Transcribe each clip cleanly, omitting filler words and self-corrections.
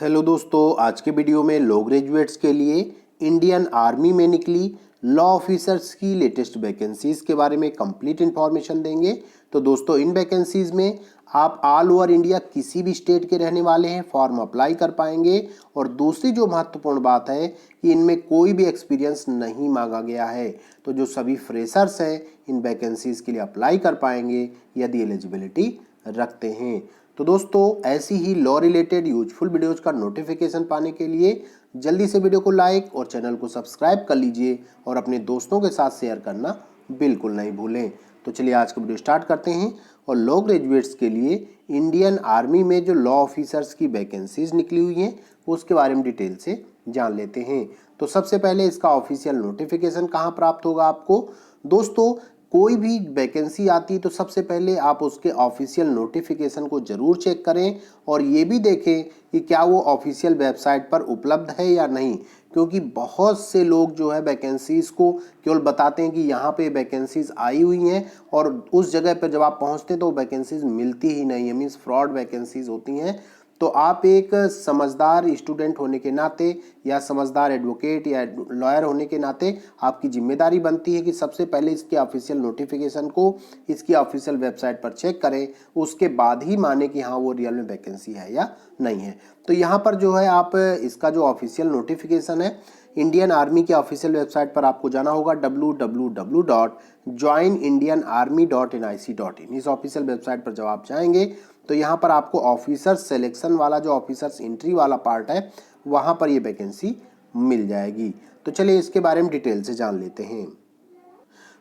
Hello दोस्तों, आज के वीडियो में लॉ ग्रेजुएट्स के लिए इंडियन आर्मी में निकली लॉ ऑफिसर्स की लेटेस्ट वैकेंसीज के बारे में कंप्लीट इन्फॉर्मेशन देंगे। तो दोस्तों, इन वैकेंसीज में आप ऑल ओवर इंडिया किसी भी स्टेट के रहने वाले हैं फॉर्म अप्लाई कर पाएंगे। और दूसरी जो महत्वपूर्ण बात है कि इनमें कोई भी एक्सपीरियंस नहीं मांगा गया है, तो जो सभी फ्रेशर्स हैं इन वैकेंसीज के लिए अप्लाई कर पाएंगे यदि एलिजिबिलिटी रखते हैं। तो दोस्तों, ऐसी ही लॉ रिलेटेड यूजफुल वीडियोज का नोटिफिकेशन पाने के लिए जल्दी से वीडियो को लाइक और चैनल को सब्सक्राइब कर लीजिए और अपने दोस्तों के साथ शेयर करना बिल्कुल नहीं भूलें। तो चलिए आज का वीडियो स्टार्ट करते हैं और लॉ ग्रेजुएट्स के लिए इंडियन आर्मी में जो लॉ ऑफिसर्स की वैकेंसीज निकली हुई हैं उसके बारे में डिटेल से जान लेते हैं। तो सबसे पहले इसका ऑफिशियल नोटिफिकेशन कहाँ प्राप्त होगा आपको। दोस्तों, कोई भी वैकेंसी आती है तो सबसे पहले आप उसके ऑफिशियल नोटिफिकेशन को जरूर चेक करें और ये भी देखें कि क्या वो ऑफिशियल वेबसाइट पर उपलब्ध है या नहीं, क्योंकि बहुत से लोग जो है वैकेंसीज को केवल बताते हैं कि यहाँ पे वैकेंसीज आई हुई हैं और उस जगह पर जब आप पहुँचते हैं तो वैकेंसीज मिलती ही नहीं है, मीन्स फ्रॉड वैकेंसीज होती हैं। तो आप एक समझदार स्टूडेंट होने के नाते या समझदार एडवोकेट या लॉयर होने के नाते आपकी जिम्मेदारी बनती है कि सबसे पहले इसके ऑफिशियल नोटिफिकेशन को इसकी ऑफिशियल वेबसाइट पर चेक करें, उसके बाद ही माने कि हाँ वो रियल में वैकेंसी है या नहीं है। तो यहाँ पर जो है आप इसका जो ऑफिशियल नोटिफिकेशन है इंडियन आर्मी के ऑफिशियल वेबसाइट पर आपको जाना होगा www.joinindianarmy.nic.in। इस ऑफिशियल वेबसाइट पर जब आप जाएंगे तो यहाँ पर आपको ऑफिसर्स सिलेक्शन वाला जो ऑफिसर्स एंट्री वाला पार्ट है वहाँ पर ये वैकेंसी मिल जाएगी। तो चलिए इसके बारे में डिटेल से जान लेते हैं।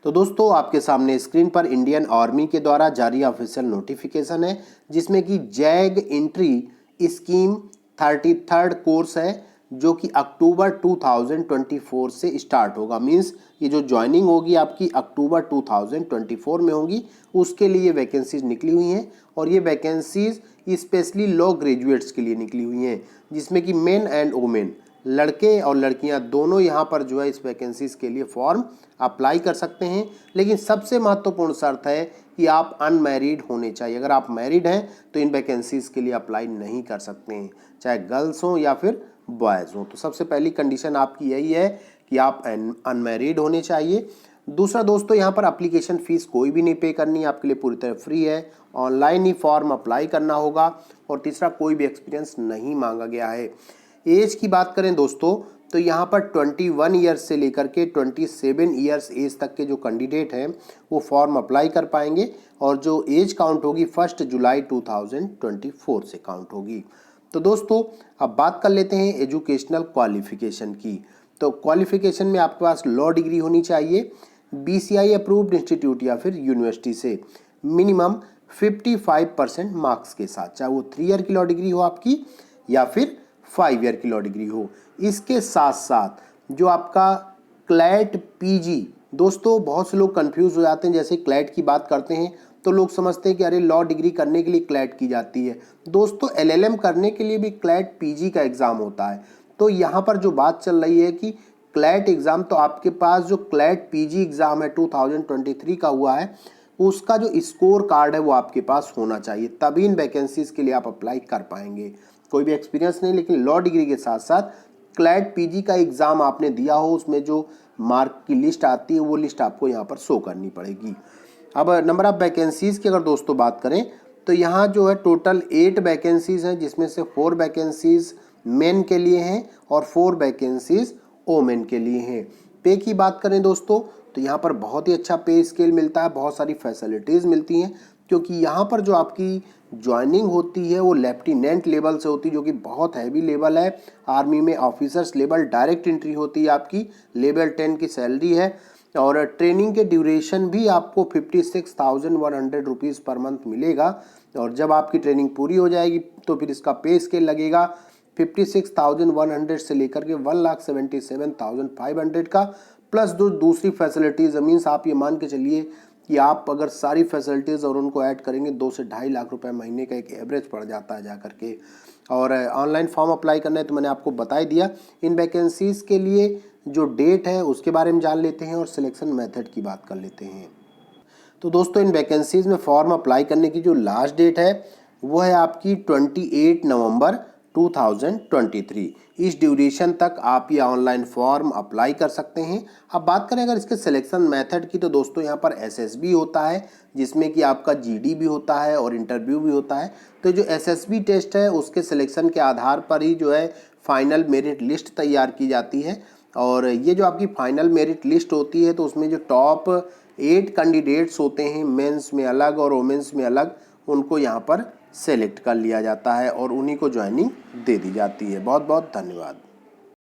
तो दोस्तों, आपके सामने स्क्रीन पर इंडियन आर्मी के द्वारा जारी ऑफिशियल नोटिफिकेशन है जिसमें कि zag entry scheme 33rd course है जो कि अक्टूबर 2024 से स्टार्ट होगा। मींस ये जो ज्वाइनिंग होगी आपकी अक्टूबर 2024 में होगी, उसके लिए वैकेंसीज निकली हुई हैं और ये वैकेंसीज स्पेशली लॉ ग्रेजुएट्स के लिए निकली हुई हैं जिसमें कि मेन एंड वुमेन, लड़के और लड़कियां दोनों यहाँ पर जो है इस वैकेंसीज के लिए फॉर्म अप्लाई कर सकते हैं। लेकिन सबसे महत्वपूर्ण शर्त है कि आप अनमैरिड होने चाहिए। अगर आप मैरिड हैं तो इन वैकेंसीज के लिए अप्लाई नहीं कर सकते हैं, चाहे गर्ल्स हों या फिर बॉयज़ हों। तो सबसे पहली कंडीशन आपकी यही है कि आप अनमैरिड होने चाहिए। दूसरा दोस्तों, यहाँ पर एप्लीकेशन फ़ीस कोई भी नहीं पे करनी है, आपके लिए पूरी तरह फ्री है, ऑनलाइन ही फॉर्म अप्लाई करना होगा। और तीसरा, कोई भी एक्सपीरियंस नहीं मांगा गया है। एज की बात करें दोस्तों तो यहाँ पर 21 ईयर्स से लेकर के 27 ईयर्स एज तक के जो कैंडिडेट हैं वो फॉर्म अप्लाई कर पाएंगे और जो एज काउंट होगी 1 जुलाई 2024 से काउंट होगी। तो दोस्तों, अब बात कर लेते हैं एजुकेशनल क्वालिफिकेशन की। तो क्वालिफिकेशन में आपके पास लॉ डिग्री होनी चाहिए BCI अप्रूव्ड इंस्टीट्यूट या फिर यूनिवर्सिटी से मिनिमम 55% मार्क्स के साथ, चाहे वो 3 ईयर की लॉ डिग्री हो आपकी या फिर 5 ईयर की लॉ डिग्री हो। इसके साथ साथ जो आपका क्लैट PG, दोस्तों बहुत से लोग कंफ्यूज हो जाते हैं, जैसे क्लैट की बात करते हैं तो लोग समझते हैं कि अरे लॉ डिग्री करने के लिए क्लैट की जाती है। दोस्तों, LLM करने के लिए भी क्लैट PG का एग्ज़ाम होता है। तो यहाँ पर जो बात चल रही है कि क्लैट एग्ज़ाम, तो आपके पास जो क्लैट PG एग्ज़ाम है 2023 का हुआ है उसका जो स्कोर कार्ड है वो आपके पास होना चाहिए, तभी इन वैकेंसीज़ के लिए आप अप्लाई कर पाएंगे। कोई भी एक्सपीरियंस नहीं, लेकिन लॉ डिग्री के साथ साथ क्लैट PG का एग्ज़ाम आपने दिया हो, उसमें जो मार्क की लिस्ट आती है वो लिस्ट आपको यहाँ पर शो करनी पड़ेगी। अब नंबर ऑफ वैकेंसीज़ की अगर दोस्तों बात करें तो यहाँ जो है टोटल 8 वैकेंसीज़ हैं जिसमें से 4 वैकेंसीज़ मेन के लिए हैं और 4 वैकेंसीज़ वोमेन के लिए हैं। पे की बात करें दोस्तों तो यहाँ पर बहुत ही अच्छा पे स्केल मिलता है, बहुत सारी फैसिलिटीज़ मिलती हैं, क्योंकि यहाँ पर जो आपकी ज्वाइनिंग होती है वो लेफ्टिनेंट लेवल से होती है जो कि बहुत हैवी लेवल है। आर्मी में ऑफिसर्स लेवल डायरेक्ट एंट्री होती है आपकी, लेवल 10 की सैलरी है और ट्रेनिंग के ड्यूरेशन भी आपको 56,100 रुपीज़ पर मंथ मिलेगा। और जब आपकी ट्रेनिंग पूरी हो जाएगी तो फिर इसका पे स्केल लगेगा 56,100 से लेकर के 1,77,500 का, प्लस जो दूसरी फैसिलिटीज़, मीन्स आप ये मान के चलिए कि आप अगर सारी फैसिलिटीज़ और उनको ऐड करेंगे 2 से 2.5 लाख रुपए महीने का एक एवरेज पड़ जाता है जा करके। और ऑनलाइन फॉर्म अप्लाई करना है तो मैंने आपको बता ही दिया। इन वैकेंसीज़ के लिए जो डेट है उसके बारे में जान लेते हैं और सिलेक्शन मेथड की बात कर लेते हैं। तो दोस्तों, इन वैकेंसीज़ में फॉर्म अप्लाई करने की जो लास्ट डेट है वो है आपकी 28 नवंबर 2023। इस ड्यूरेशन तक आप ये ऑनलाइन फॉर्म अप्लाई कर सकते हैं। अब बात करें अगर इसके सिलेक्शन मेथड की, तो दोस्तों यहाँ पर एसएसबी होता है, जिसमें कि आपका जीडी भी होता है और इंटरव्यू भी होता है। तो जो एसएसबी टेस्ट है उसके सिलेक्शन के आधार पर ही जो है फाइनल मेरिट लिस्ट तैयार की जाती है। और ये जो आपकी फाइनल मेरिट लिस्ट होती है, तो उसमें जो टॉप 8 कैंडिडेट्स होते हैं, मेंस में अलग और वोमेंस में अलग, उनको यहाँ पर सेलेक्ट कर लिया जाता है और उन्हीं को ज्वाइनिंग दे दी जाती है। बहुत बहुत धन्यवाद।